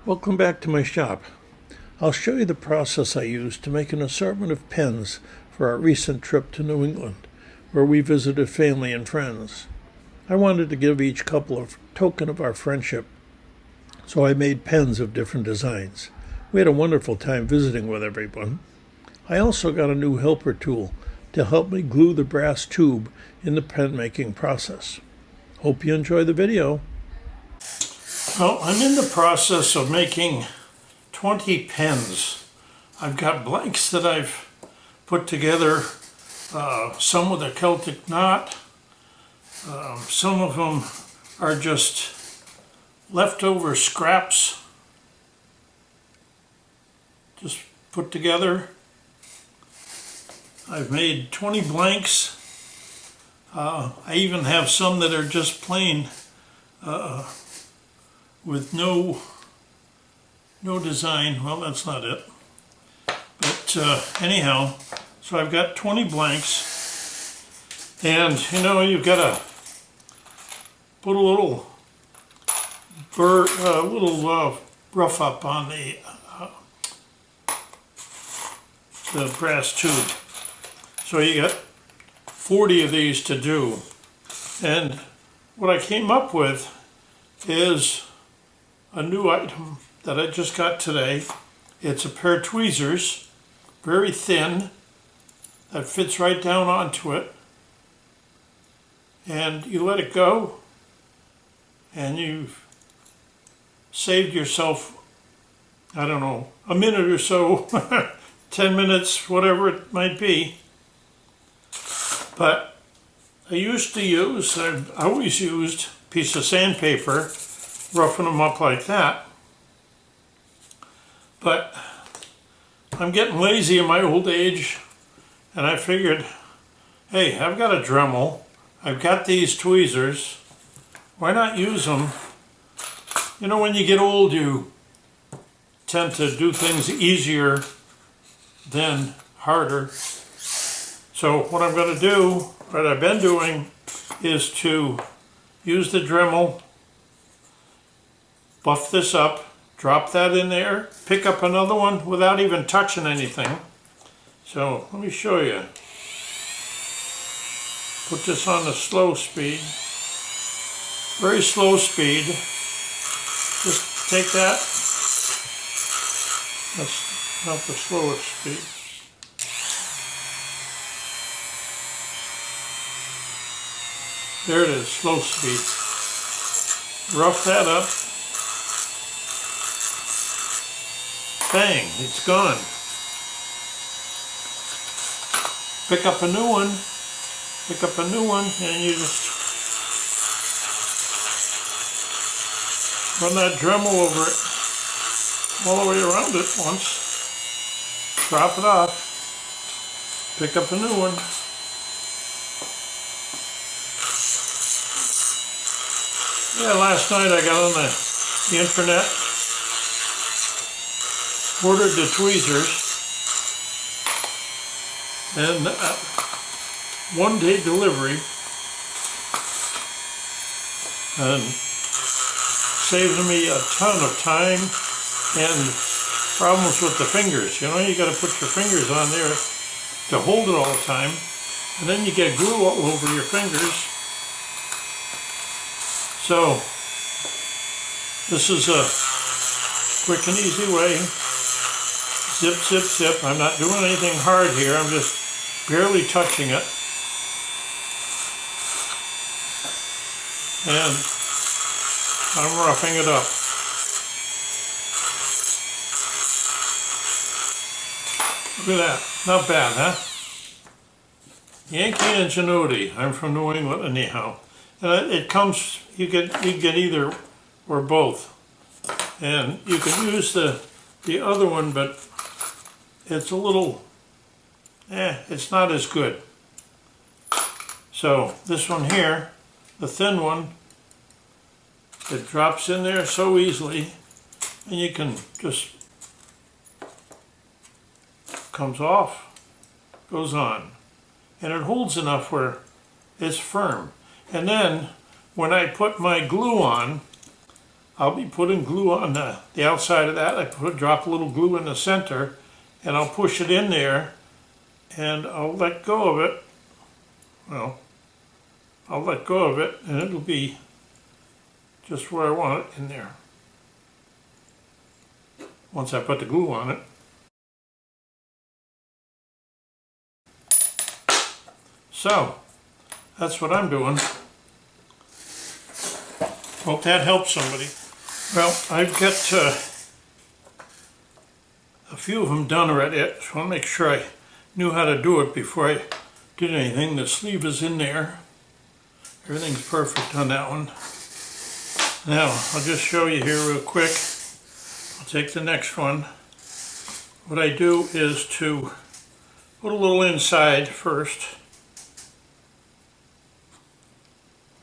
Welcome back to my shop. I'll show you the process I used to make an assortment of pens for our recent trip to New England, where we visited family and friends. I wanted to give each couple a token of our friendship, so I made pens of different designs. We had a wonderful time visiting with everyone. I also got a new helper tool to help me glue the brass tube in the pen making process. Hope you enjoy the video. Well, I'm in the process of making 20 pens. I've got blanks that I've put together, some with a Celtic knot. Some of them are just leftover scraps, just put together. I've made 20 blanks. I even have some that are just plain with no design. Well, that's not it. But anyhow, so I've got 20 blanks, and you've got to put a little rough up on the brass tube. So you got 40 of these to do, and what I came up with is a new item that I just got today. It's a pair of tweezers, very thin, that fits right down onto it, and you let it go, and you've saved yourself, I don't know, a minute or so, 10 minutes, whatever it might be. But I've always used a piece of sandpaper, roughing them up like that. But I'm getting lazy in my old age, and I figured, hey, I've got a Dremel, I've got these tweezers, why not use them? When you get old, you tend to do things easier than harder. So what I'm going to do, what I've been doing, is to use the Dremel, buff this up, drop that in there, pick up another one without even touching anything. So let me show you. Put this on the slow speed, very slow speed. Just take that. That's not the slowest speed. There it is, slow speed. Rough that up. Bang, it's gone. Pick up a new one, and you just run that Dremel over it, all the way around it once. Drop it off. Pick up a new one. Yeah, last night I got on the internet, ordered the tweezers, and one-day delivery, and saved me a ton of time and problems with the fingers. You got to put your fingers on there to hold it all the time, and then you get glue all over your fingers. So this is a quick and easy way. Zip, zip, zip. I'm not doing anything hard here. I'm just barely touching it. And I'm roughing it up. Look at that. Not bad, huh? Yankee ingenuity. I'm from New England anyhow. And it comes, you get either or both. And you can use the other one, but it's a little, it's not as good. So this one here, the thin one, it drops in there so easily, and you can just, comes off, goes on. And it holds enough where it's firm. And then when I put my glue on, I'll be putting glue on the outside of that. I drop a little glue in the center, and I'll push it in there, and I'll let go of it. Well, I'll let go of it, and it'll be just where I want it in there once I put the glue on it. So, that's what I'm doing. Hope that helps somebody. Well, I've got a few of them done already, so I'll make sure I knew how to do it before I did anything. The sleeve is in there. Everything's perfect on that one. Now, I'll just show you here real quick. I'll take the next one. What I do is to put a little inside first.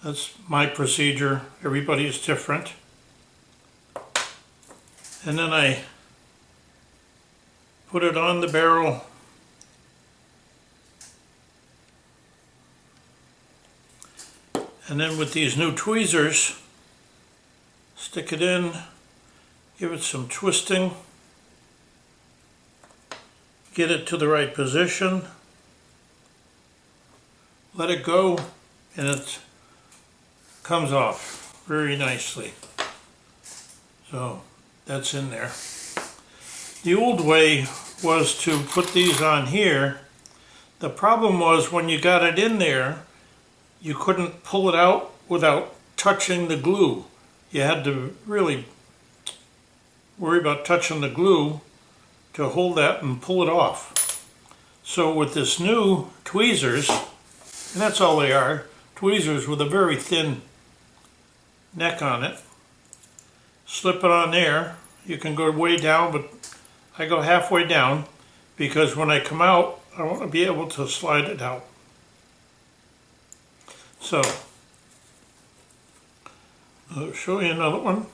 That's my procedure. Everybody's different. And then I put it on the barrel. And then with these new tweezers, stick it in, give it some twisting, get it to the right position, let it go, and it comes off very nicely. So that's in there. The old way was to put these on here. The problem was when you got it in there, you couldn't pull it out without touching the glue. You had to really worry about touching the glue to hold that and pull it off. So with this new tweezers, and that's all they are, tweezers with a very thin neck on it, slip it on there. You can go way down, but I go halfway down because when I come out, I want to be able to slide it out. So, I'll show you another one.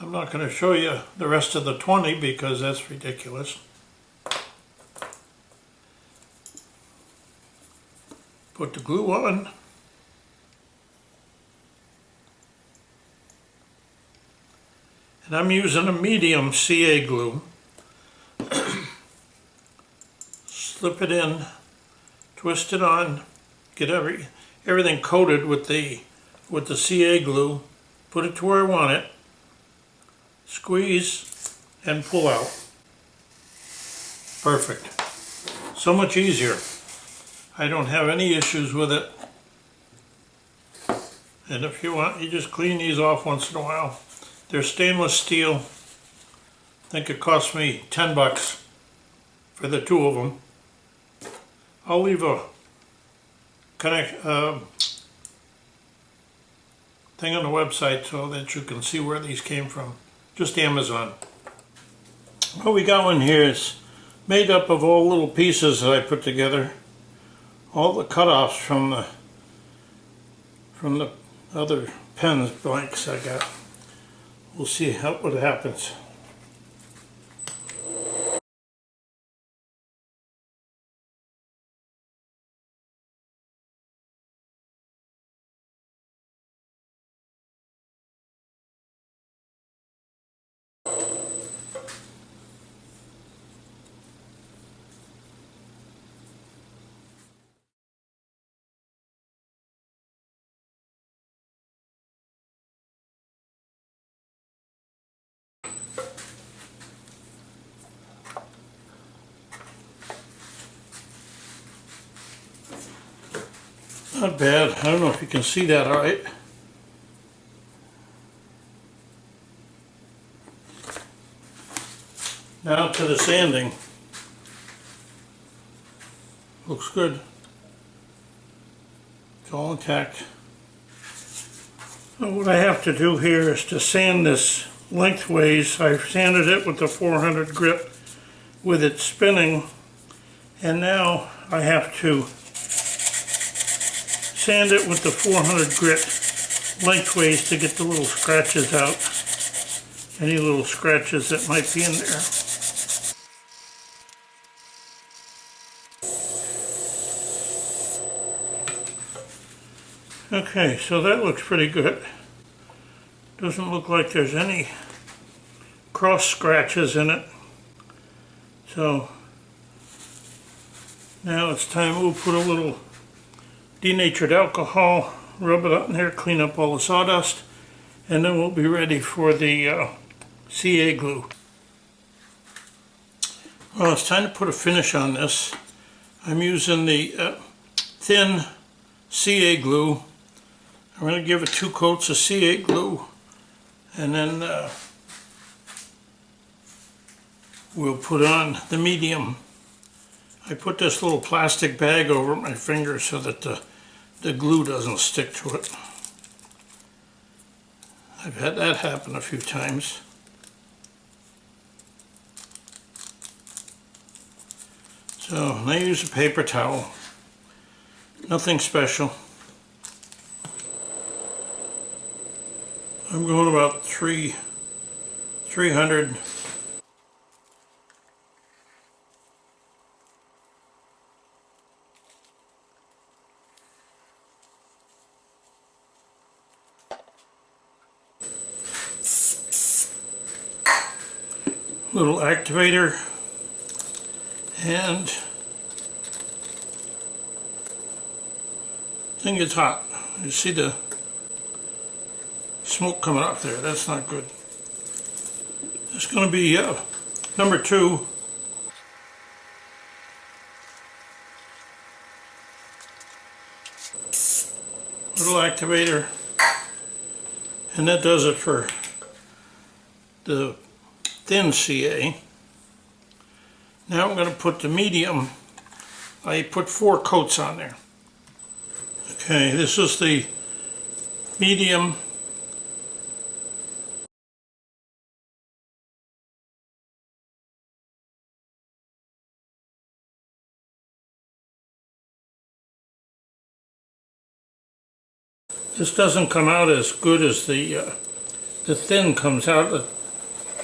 I'm not going to show you the rest of the 20 because that's ridiculous. Put the glue on. And I'm using a medium CA glue. Slip it in, twist it on, get everything coated with the CA glue, put it to where I want it, squeeze and pull out. Perfect. So much easier. I don't have any issues with it. And if you want, you just clean these off once in a while. They're stainless steel. I think it cost me 10 bucks for the two of them. I'll leave a thing on the website so that you can see where these came from. Just Amazon. What we got one here is made up of all little pieces that I put together. All the cutoffs from the other pens blanks I got. We'll see what happens. Not bad. I don't know if you can see that all right. Now to the sanding. Looks good. It's all intact. So what I have to do here is to sand this lengthways. I've sanded it with the 400 grit with it spinning, and now I have to sand it with the 400 grit lengthways to get the little scratches out. Any little scratches that might be in there. Okay, so that looks pretty good. Doesn't look like there's any cross scratches in it. So now it's time we'll put a little denatured alcohol, rub it up in there, clean up all the sawdust, and then we'll be ready for the CA glue. Well, it's time to put a finish on this. I'm using the thin CA glue. I'm going to give it 2 coats of CA glue, and then we'll put on the medium. I put this little plastic bag over my finger so that the glue doesn't stick to it. I've had that happen a few times. So I use a paper towel. Nothing special. I'm going about 300. Little activator, and thing gets hot. You see the smoke coming up there. That's not good. It's going to be number 2. Little activator, and that does it for the thin CA. Now I'm going to put the medium. I put 4 coats on there. Okay, this is the medium. This doesn't come out as good as the thin comes out of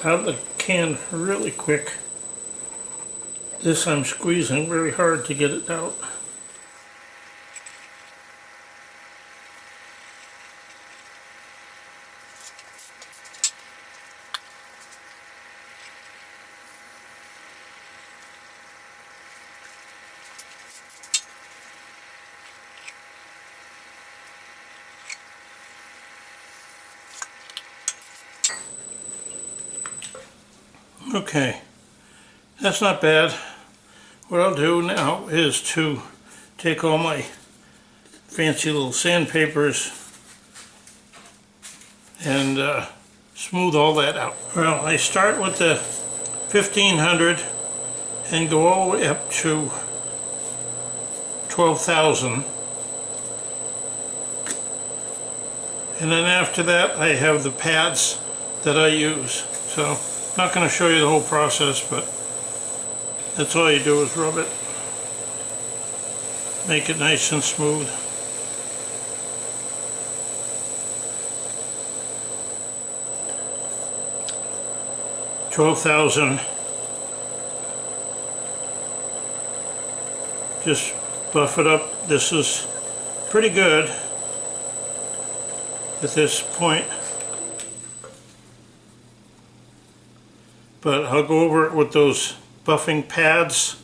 the can really quick. This I'm squeezing very hard to get it out. Okay, that's not bad. What I'll do now is to take all my fancy little sandpapers and smooth all that out. Well, I start with the 1500 and go all the way up to 12,000. And then after that I have the pads that I use. So I'm not going to show you the whole process, but that's all you do is rub it. Make it nice and smooth. $12,000. Just buff it up. This is pretty good at this point. But I'll go over it with those buffing pads,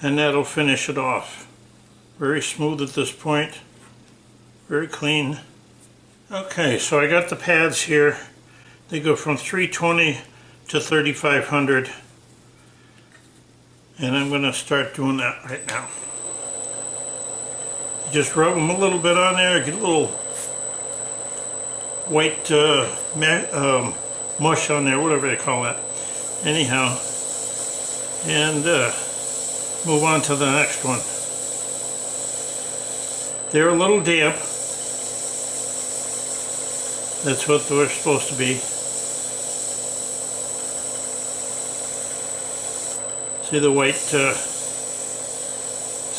and that'll finish it off. Very smooth at this point, very clean. Okay, so I got the pads here. They go from 320 to 3500, and I'm going to start doing that right now. Just rub them a little bit on there, get a little white mush on there, whatever they call that. Anyhow, and move on to the next one. They're a little damp. That's what they're supposed to be. See the white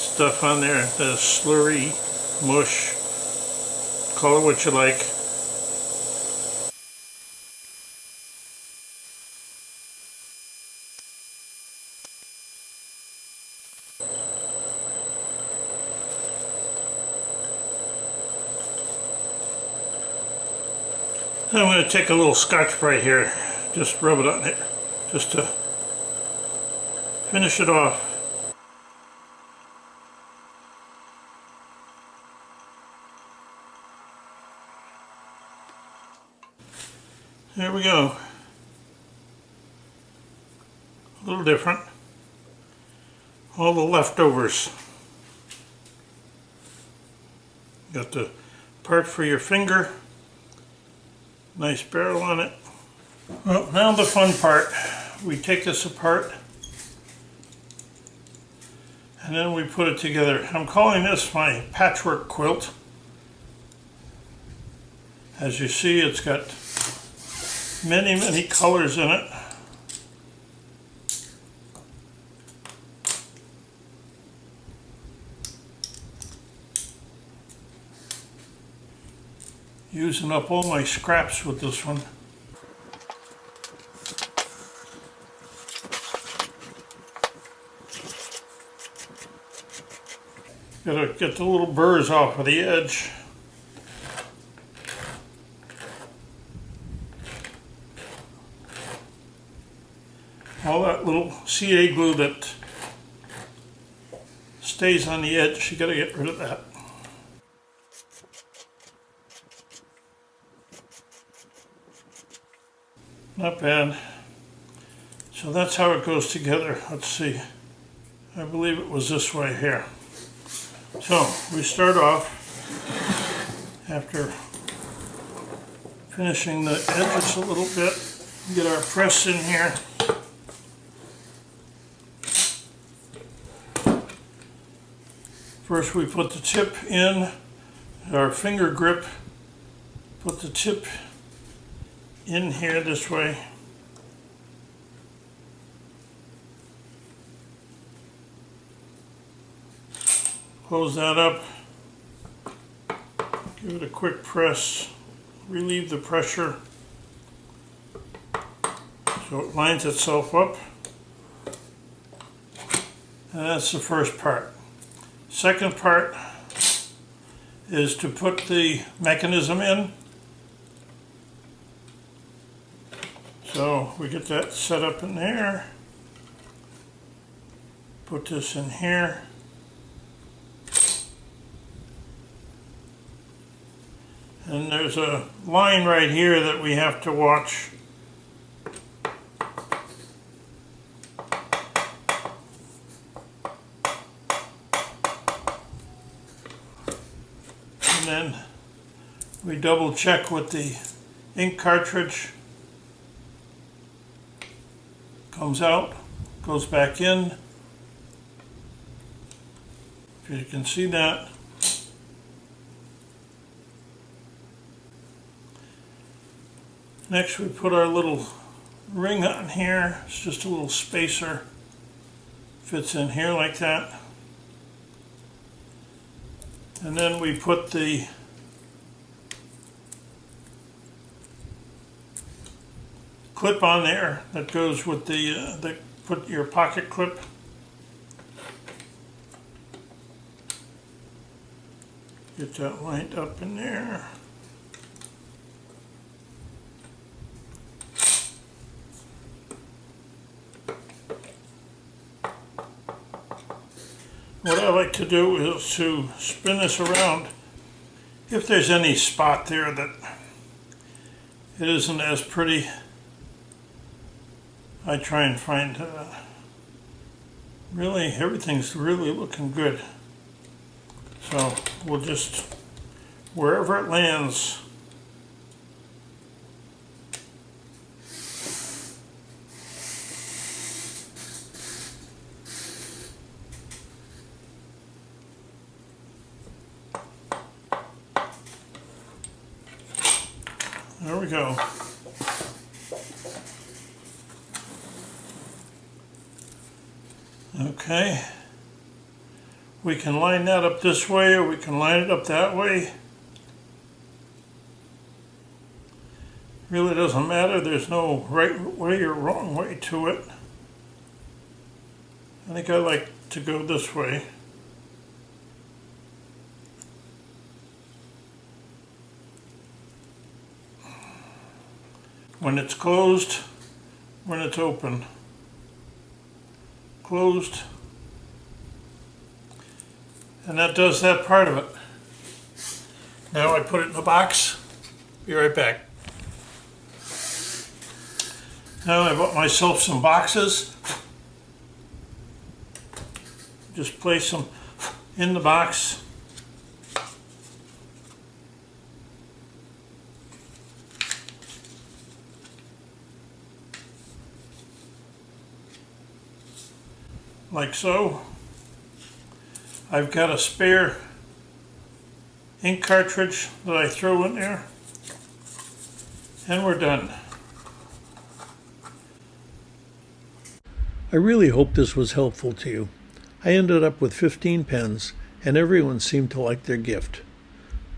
stuff on there, the slurry, mush, call it what you like. I'm going to take a little Scotch Brite here, just rub it on it, just to finish it off. There we go. A little different. All the leftovers. Got the part for your finger. Nice barrel on it. Well, now the fun part. We take this apart and then we put it together. I'm calling this my patchwork quilt. As you see, it's got many colors in it. Using up all my scraps with this one. Gotta get the little burrs off of the edge. All that little CA glue that stays on the edge, you gotta get rid of that. Not bad. So that's how it goes together. Let's see. I believe it was this way here. So we start off after finishing the edges a little bit. Get our press in here. First we put the tip in, our finger grip, put the tip in here this way. Close that up. Give it a quick press. Relieve the pressure so it lines itself up. And that's the first part. Second part is to put the mechanism in. So we get that set up in there. Put this in here. And there's a line right here that we have to watch. And then we double check with the ink cartridge. Comes out, goes back in. If you can see that. Next we put our little ring on here. It's just a little spacer. Fits in here like that. And then we put the clip on there that goes with the put your pocket clip. Get that lined up in there. What I like to do is to spin this around. If there's any spot there that it isn't as pretty, I try and find really everything's really looking good. So we'll just, wherever it lands, there we go. Okay. We can line that up this way or we can line it up that way. Really doesn't matter. There's no right way or wrong way to it. I think I like to go this way. when it's closed, when it's open. Closed. And that does that part of it. Now I put it in the box. Be right back. Now I bought myself some boxes. Just place them in the box. Like so. I've got a spare ink cartridge that I throw in there, and we're done. I really hope this was helpful to you. I ended up with 15 pens, and everyone seemed to like their gift.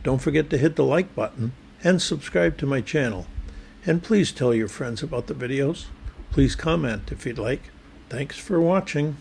Don't forget to hit the like button and subscribe to my channel. And please tell your friends about the videos. Please comment if you'd like. Thanks for watching.